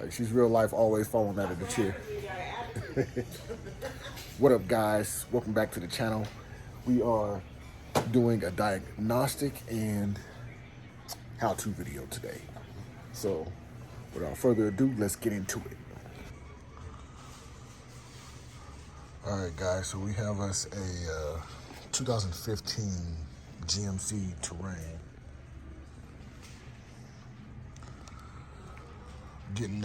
Like she's real life, always falling out of the chair. What up, guys? Welcome back to the channel. We are doing a diagnostic and how-to video today. So, without further ado, let's get into it. All right, guys. So we have us a 2015 GMC Terrain. Getting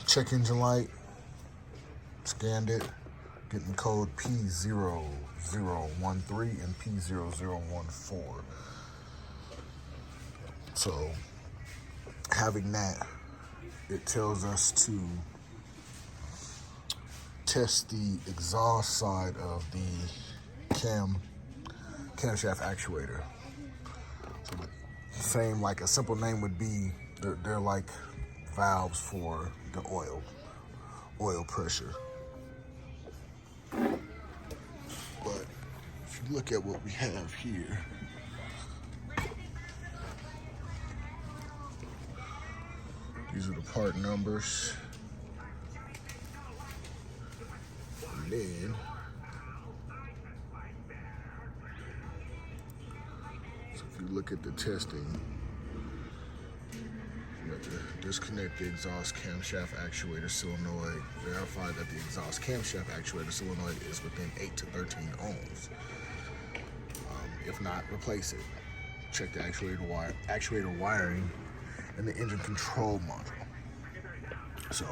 check engine light, scanned it, getting code P0013 and P0014. So having that, it tells us to test the exhaust side of the camshaft actuator. So the same, like a simple name would be, they're like valves for the oil pressure. But if you look at what we have here, these are the part numbers. And then so if you look at the testing, you have to disconnect the exhaust camshaft actuator solenoid, verify that the exhaust camshaft actuator solenoid is within 8 to 13 ohms. If not, replace it. Check the actuator wiring and the engine control module. So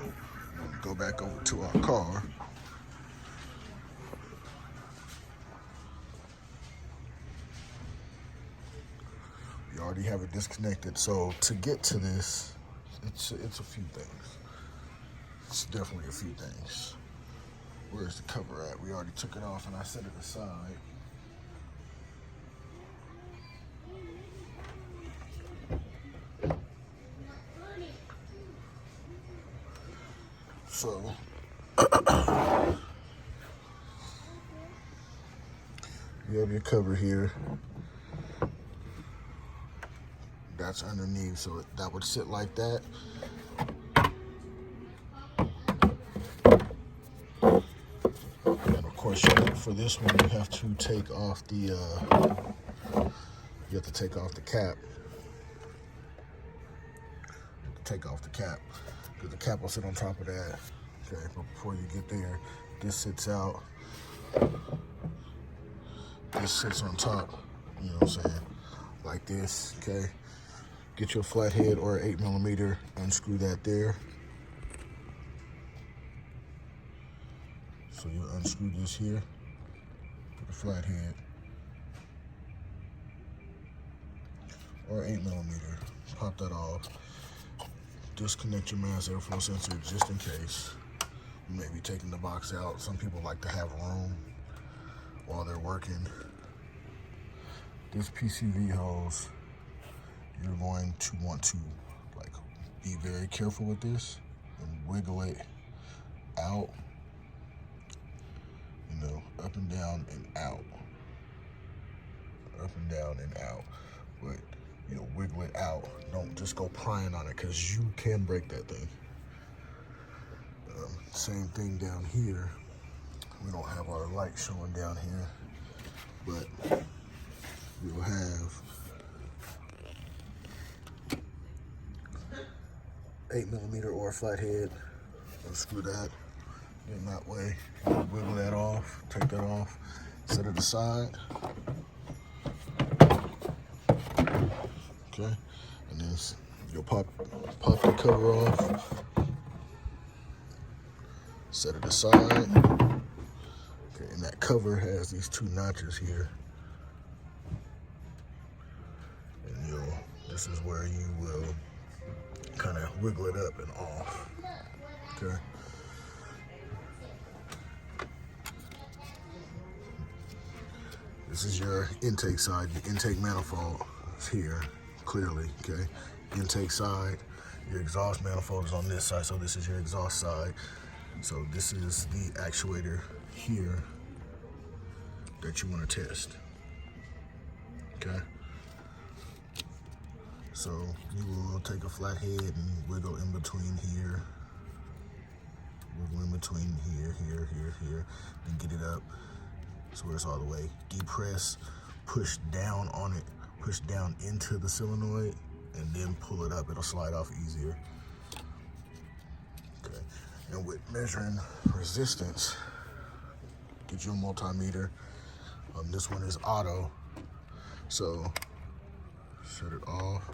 go back over to our car. We already have it disconnected. So to get to this, it's a few things. It's definitely a few things. Where's the cover at? We already took it off and I set it aside. So you have your cover here. That's underneath, so that would sit like that. And of course, for this one, you have to take off the cap. Take off the cap, because the cap will sit on top of that. Okay, but before you get there, this sits out. This sits on top, you know what I'm saying? Like this, okay? Get your flathead or 8mm, unscrew that there. So you unscrew this here, put the flathead, or 8mm, pop that off. Disconnect your mass airflow sensor just in case. You may be taking the box out. Some people like to have room while they're working. This PCV hose, you're going to want to be very careful with this and wiggle it out, up and down and out, up and down and out. But wiggle it out. Don't just go prying on it, because you can break that thing. Same thing down here. We don't have our light showing down here, but we'll have 8mm or flathead. Unscrew that in that way. Wiggle that off. Take that off. Set it aside. Okay, and then you'll pop the cover off, set it aside. Okay, and that cover has these two notches here, and this is where you will kind of wiggle it up and off. Okay. This is your intake side. Your intake manifold is here. Clearly, okay? Intake side, your exhaust manifold is on this side, so this is your exhaust side. So this is the actuator here that you want to test, okay? So you will take a flathead and wiggle in between here between here, and get it up so where it's all the way. Depress, push down on it, push down into the solenoid, and then pull it up. It'll slide off easier. Okay, and with measuring resistance, get you a multimeter. This one is auto, so set it off,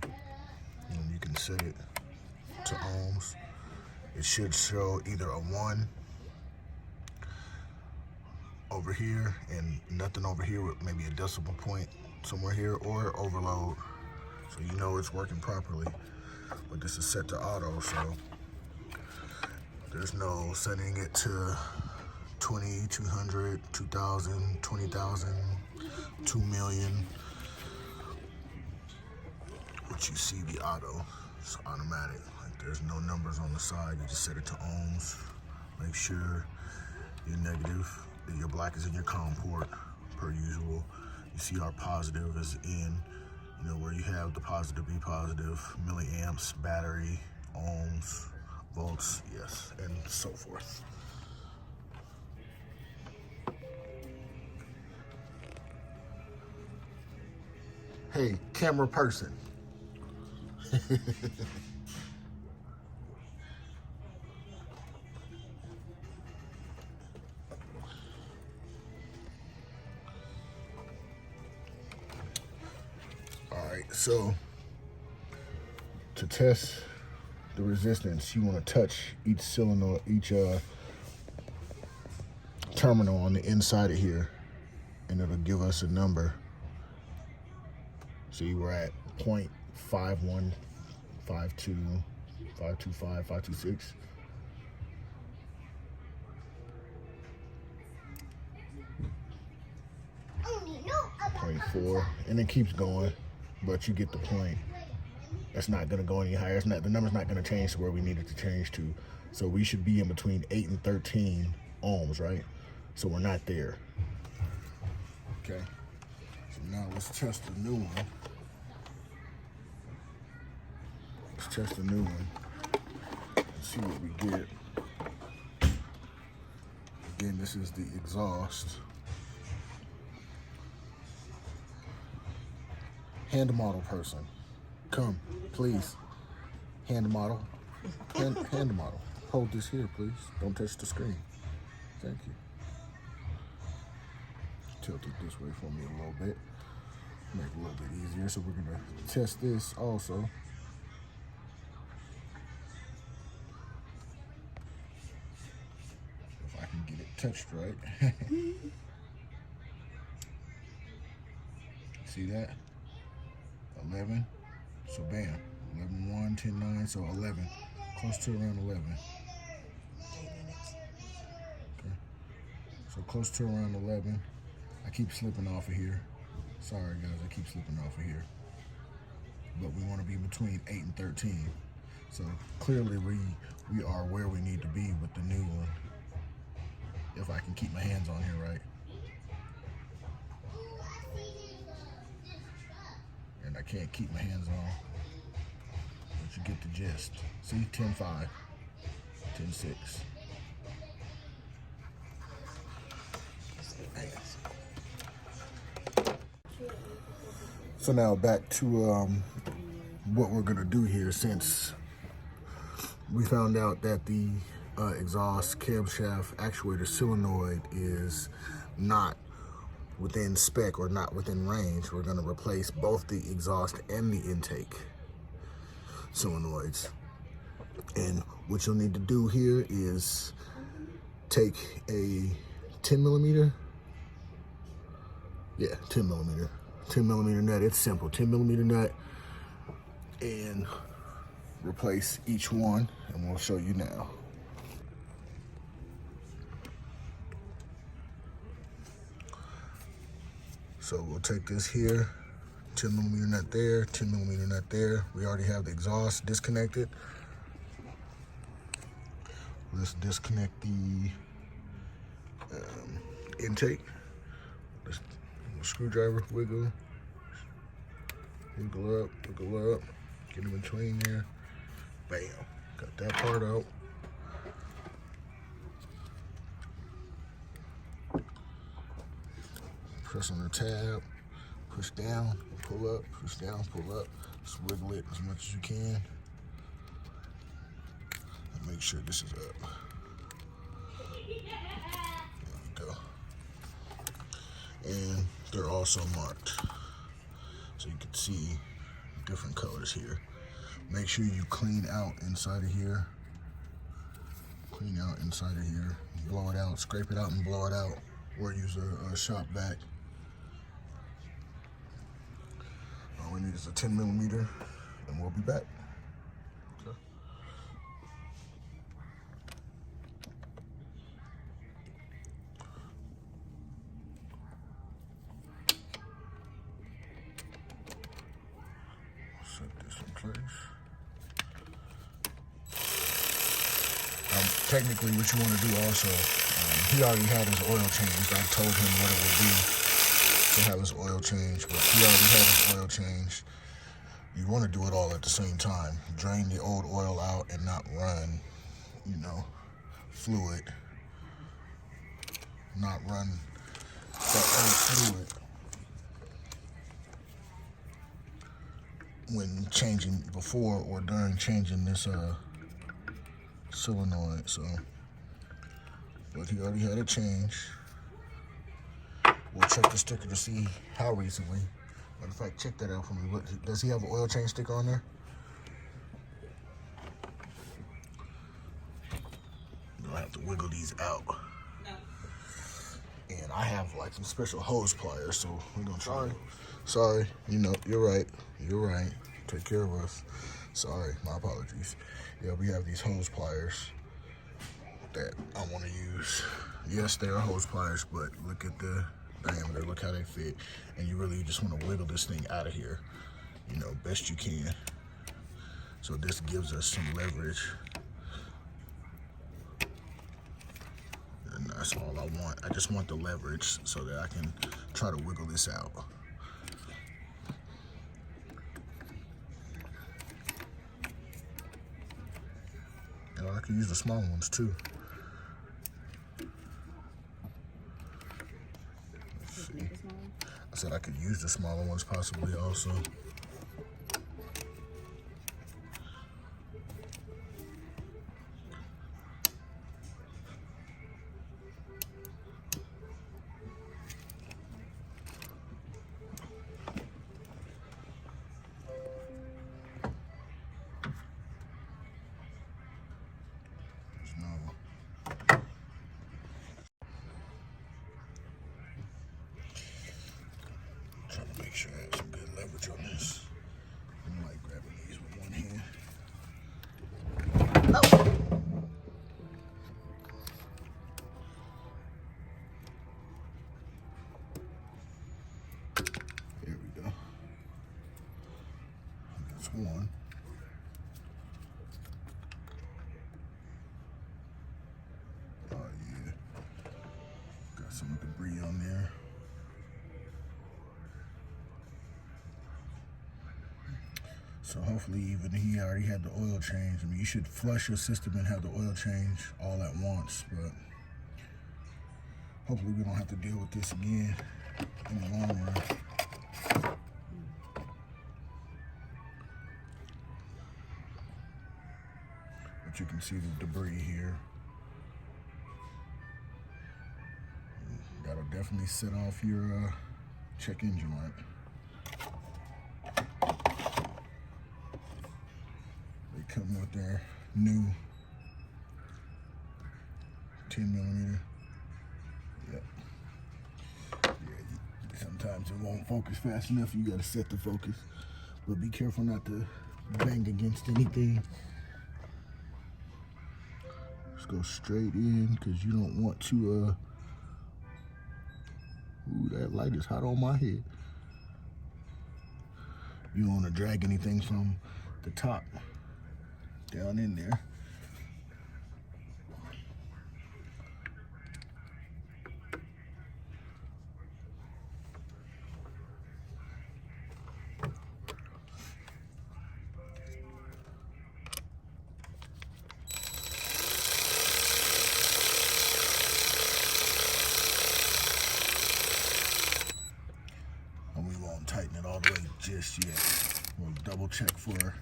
and you can set it to ohms. It should show either a 1 over here and nothing over here with maybe a decimal point somewhere here, or overload, so you know it's working properly. But this is set to auto, so there's no setting it to 20, 200, 2,000, 20,000, 2 million. But you see the auto, it's automatic. Like there's no numbers on the side. You just set it to ohms. Make sure your negative, your black is in your COM port per usual. You see our positive is in, you know, where you have the positive, be positive, milliamps, battery, ohms, volts, yes, and so forth. Hey, camera person. All right, so to test the resistance, you want to touch each solenoid, each terminal on the inside of here, and it'll give us a number. See, we're at 0.5152, 525, 526. .4, and it keeps going, but you get the point. It's not going to go any higher. It's not, the number's not going to change to where we need it to change to. So we should be in between 8 and 13 ohms, right? So we're not there. Okay. So now let's test the new one. Let's test the new one and see what we get. Again, this is the exhaust. Hand model person, come, please. Hand model, hand model. Hold this here, please. Don't touch the screen. Thank you. Tilt it this way for me a little bit. Make it a little bit easier. So we're gonna test this also. If I can get it touched right. See that? 11, so bam, 11.1, 10.9, so 11, close to around 11. 8 minutes. Okay, so close to around 11. I keep slipping off of here. Sorry guys, I keep slipping off of here. But we want to be between 8 and 13. So clearly we are where we need to be with the new one. If I can keep my hands on here right. I can't keep my hands on, but you get the gist. See, 10.5, 10.6. So now back to what we're gonna do here, since we found out that the exhaust camshaft actuator solenoid is not within spec or not within range. We're going to replace both the exhaust and the intake solenoids. And what you'll need to do here is take a 10 millimeter. Yeah, 10 millimeter. 10 millimeter nut. It's simple. 10 millimeter nut, and replace each one, and we'll show you now. So we'll take this here, 10 millimeter nut there, 10 millimeter nut there. We already have the exhaust disconnected. Let's disconnect the intake. Let's screwdriver, wiggle up, get in between there. Bam, got that part out. Press on the tab, push down, pull up, push down, pull up. Just wiggle it as much as you can. And make sure this is up. There we go. And they're also marked. So you can see different colors here. Make sure you clean out inside of here. Clean out inside of here. Blow it out, scrape it out and blow it out. Or use a shop vac. All we need is a 10mm, and we'll be back. Okay. Set this in place. Technically, what you want to do also, he already had his oil changed. I told him what it would be to have his oil changed, but he already had his oil changed. You want to do it all at the same time. Drain the old oil out and not run, you know, fluid. Not run that old fluid when changing before or during changing this solenoid. So, but he already had it changed. We'll check the sticker to see how recently. Matter of fact, check that out for me. What, does he have an oil change sticker on there? You're gonna have to wiggle these out. No. And I have like some special hose pliers, so we're gonna try. Sorry, you know, you're right. You're right. Take care of us. Sorry, my apologies. Yeah, we have these hose pliers that I want to use. Yes, they are hose pliers, but look at the diameter, look how they fit. And you really just want to wiggle this thing out of here, you know, best you can. So this gives us some leverage. And that's all I want. I just want the leverage so that I can try to wiggle this out. And I can use the small ones too. Let's see. I said I could use the smaller ones possibly also. Trying to make sure I have some good leverage on this. I'm like grabbing these with one hand. Oh. There we go. That's one. Oh yeah. Got some debris on there. So hopefully, even he already had the oil change. I mean, you should flush your system and have the oil change all at once, but hopefully we don't have to deal with this again in the long run. But you can see the debris here. That'll definitely set off your check engine light. Come with their new 10mm. Yep. Yeah, sometimes it won't focus fast enough. You gotta set the focus, but be careful not to bang against anything. Just go straight in because you don't want to. Ooh, that light is hot on my head. You don't want to drag anything from the top down in there. check for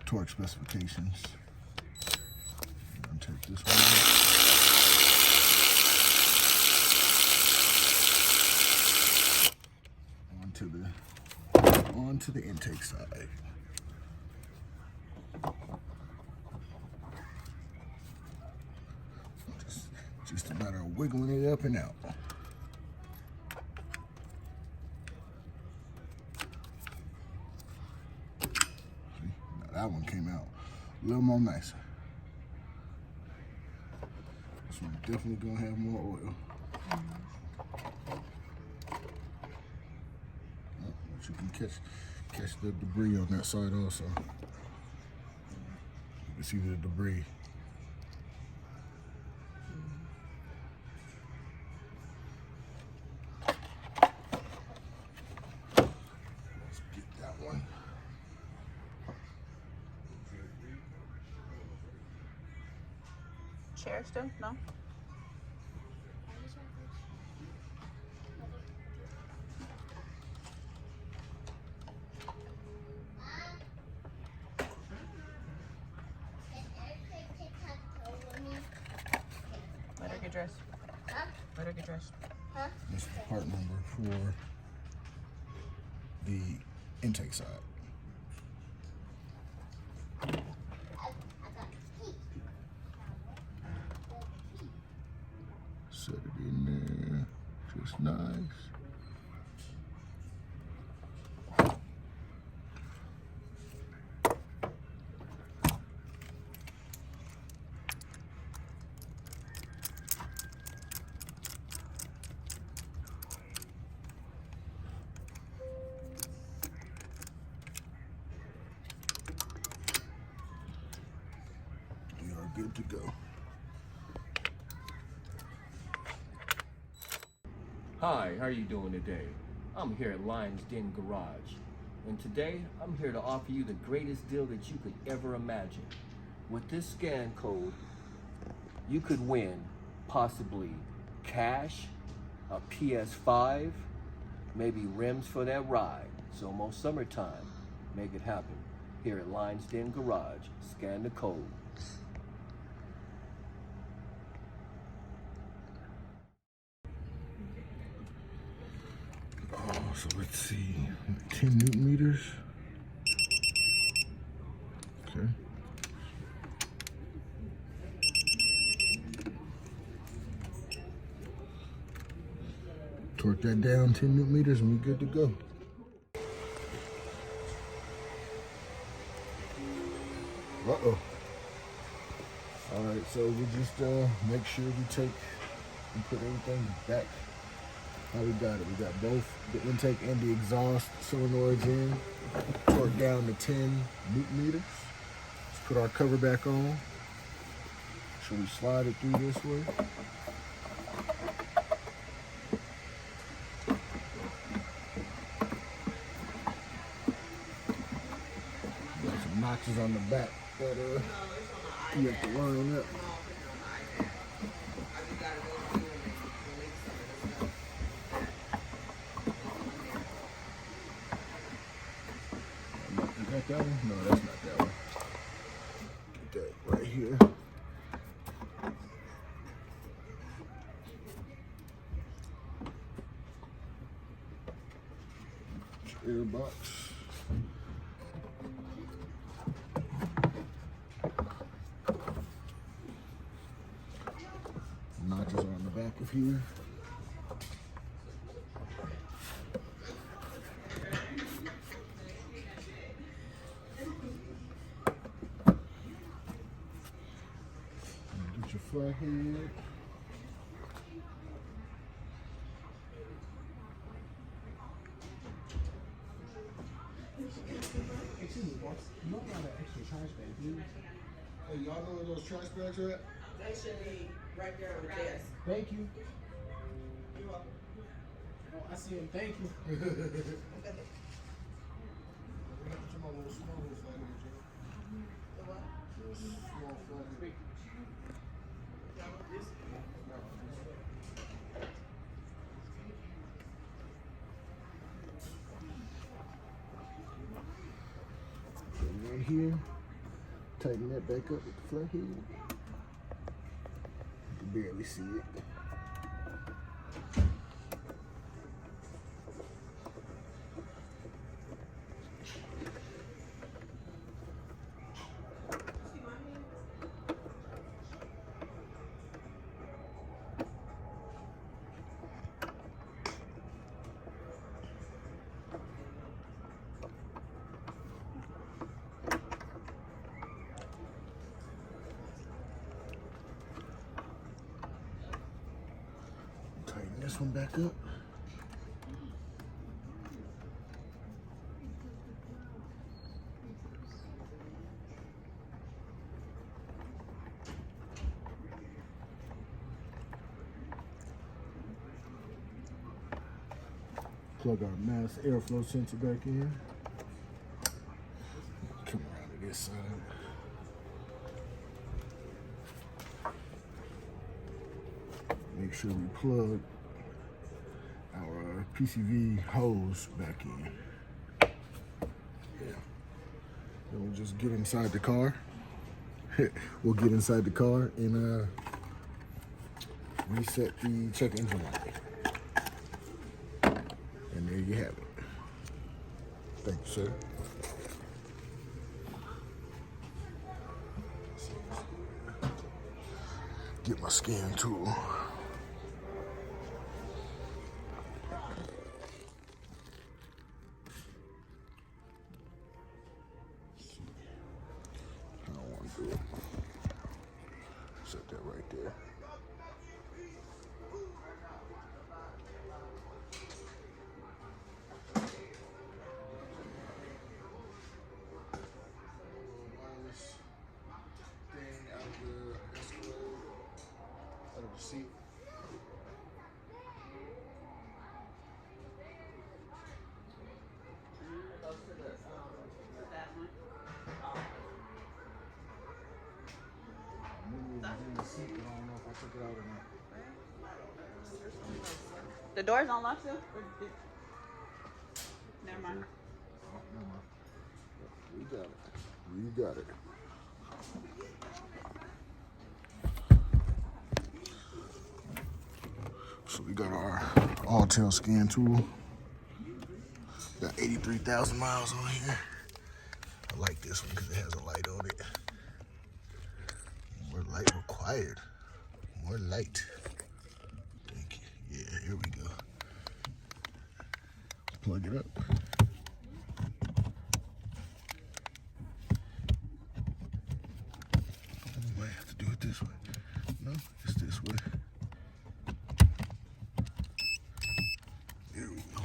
torque specifications. I'm gonna take this one onto the intake side. Just a matter of wiggling it up and out. See, now that one came out a little more nicer. This one's definitely gonna have more oil. But you can catch the debris on that side also. You can see the debris. Chair still? No? Let her get dressed. Huh? Let her get dressed. Huh? This is the part number for the intake side. Set it in there, just nice. We are good to go. Hi, how are you doing today? I'm here at Lionz Garage, and today I'm here to offer you the greatest deal that you could ever imagine. With this scan code, you could win possibly cash, a PS5, maybe rims for that ride. So most summertime, make it happen. Here at Lionz Garage, scan the code. So let's see, 10 Newton meters. Okay. Torque that down 10 Newton meters and we're good to go. Uh-oh. All right, so we just make sure we take and put everything back. How we got it? We got both the intake and the exhaust solenoids in. Torque down to 10 Newton meters. Let's put our cover back on. Should we slide it through this way? Got some notches on the back that you have to line up. Is that that one? No, that's not that one. Get that right here. Air box. Notches are on the back of here. Get your flathead. Excuse me, boss. You don't got an extra trash bag, please? Hey, y'all know where those trash bags are at? They should be right there on the desk. Thank you. You're welcome. Oh, I see him. Thank you. Put your little small flathead, Joe. The what? Small flathead. This? here. Tighten that back up with the flathead. You can barely see it. Tighten this one back up. Plug our mass airflow sensor back in. Come around to this side. Make sure we plug our PCV hose back in. Yeah. Then we'll just get inside the car. We'll get inside the car and reset the check engine light. And there you have it. Thank you, sir. Get my scan tool. I don't want to do it. Set that right there. Seat. The door's unlocked still? Never mind. We got it. We got it. So we got our all-tail scan tool. Got 83,000 miles on here. I like this one because it has a light on it. More light required. More light. Thank you. Yeah, here we go. Plug it up. I might have to do it this way. No, it's this way. There we go.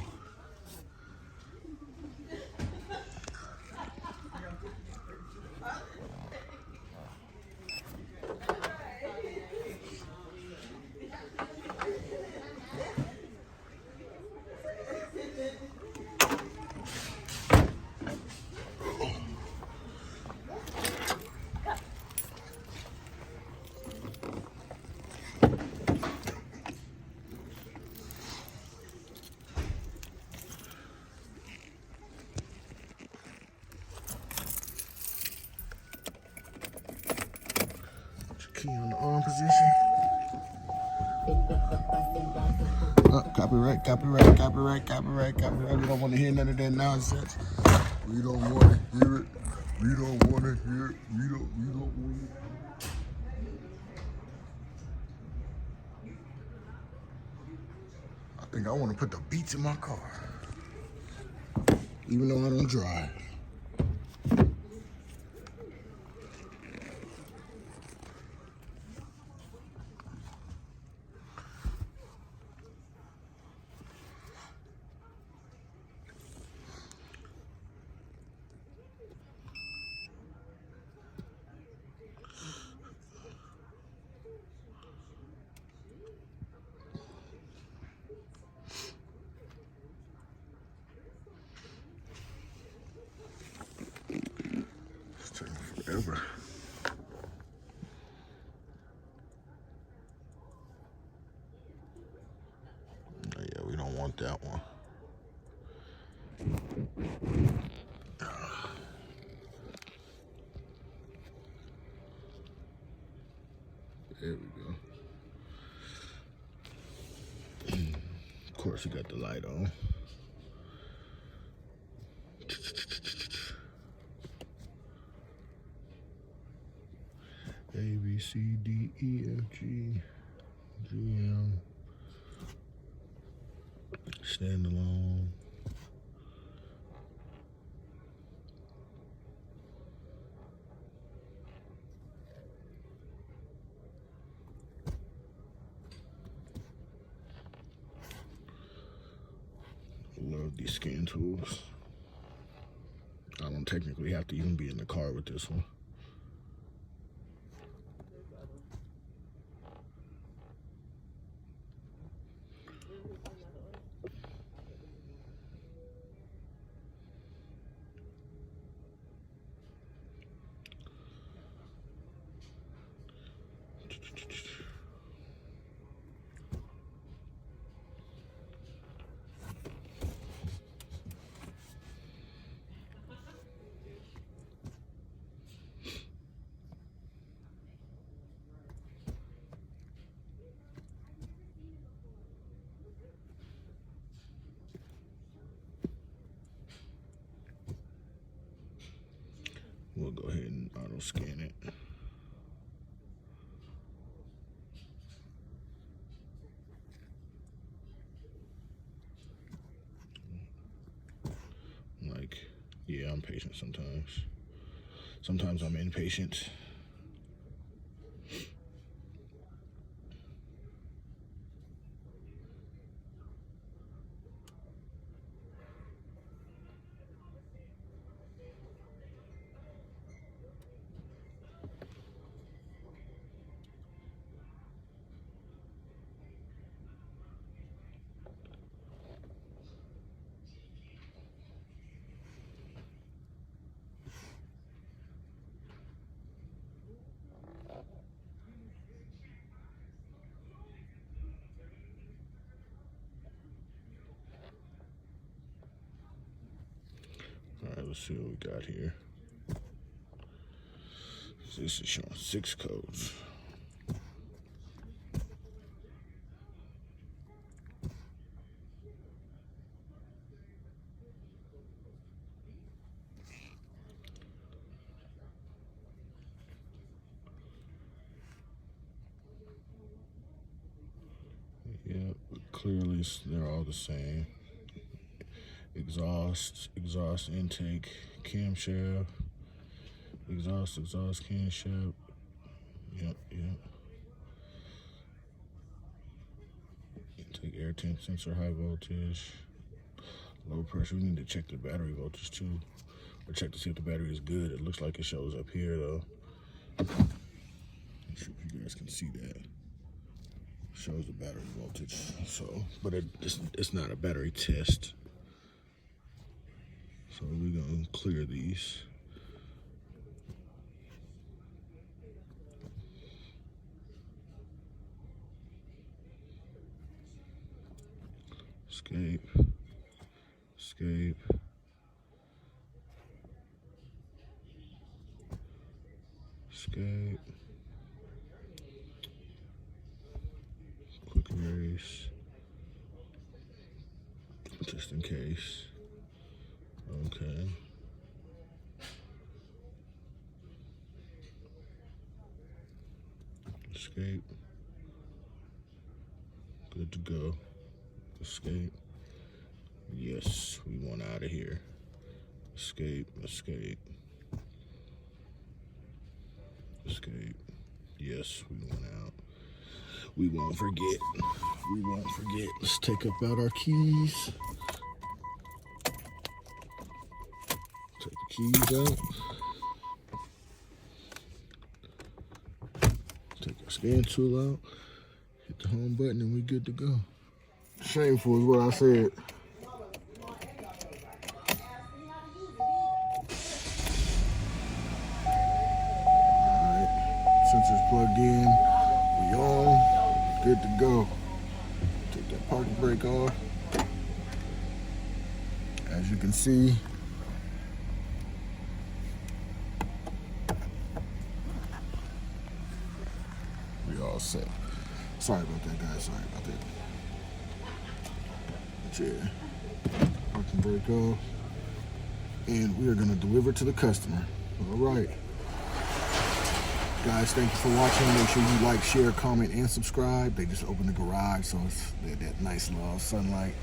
Key on the on position. Copyright, copyright, copyright, copyright, copyright. We don't want to hear none of that nonsense. We don't want to hear it. We don't want to hear it. We don't want it. I think I want to put the beats in my car. Even though I don't drive. Forever. Oh, yeah, we don't want that one. There we go. Of course, you got the light on. A, B, C, D, E, F, G, G, M. Standalone. Love these scan tools. I don't technically have to even be in the car with this one. We'll go ahead and auto scan it. Like, yeah, I'm patient sometimes. Sometimes I'm impatient. All right, let's see what we got here. So this is showing 6 codes. Yeah, but clearly they're all the same. Exhaust intake, camshaft, exhaust camshaft. Yep. Intake air temp sensor, high voltage, low pressure. We need to check the battery voltage too, or check to see if the battery is good. It looks like it shows up here though. Make sure you guys can see that. Shows the battery voltage. So, but it's not a battery test. So we're gonna clear these. Escape. Quick erase. Just in case. Okay. Escape. Good to go. Escape. Yes, we want out of here. Escape. Yes, we want out. We won't forget. Let's take up out our keys. Take the keys out. Take our scan tool out. Hit the home button and we good to go. Shameful is what I said. Sensors plugged in, we on, good to go. Take that parking brake off. As you can see, we all all set. Sorry about that, guys. Sorry about that. But yeah, parking brake off. And we are going to deliver to the customer. All right. Guys, thank you for watching. Make sure you like, share, comment, and subscribe. They just opened the garage, so it's that nice little sunlight.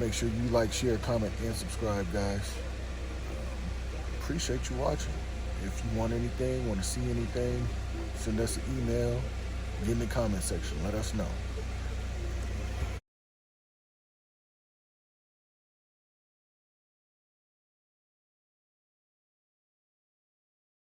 Make sure you like, share, comment, and subscribe, guys. Appreciate you watching. If you want anything, want to see anything, send us an email. Get in the comment section. Let us know.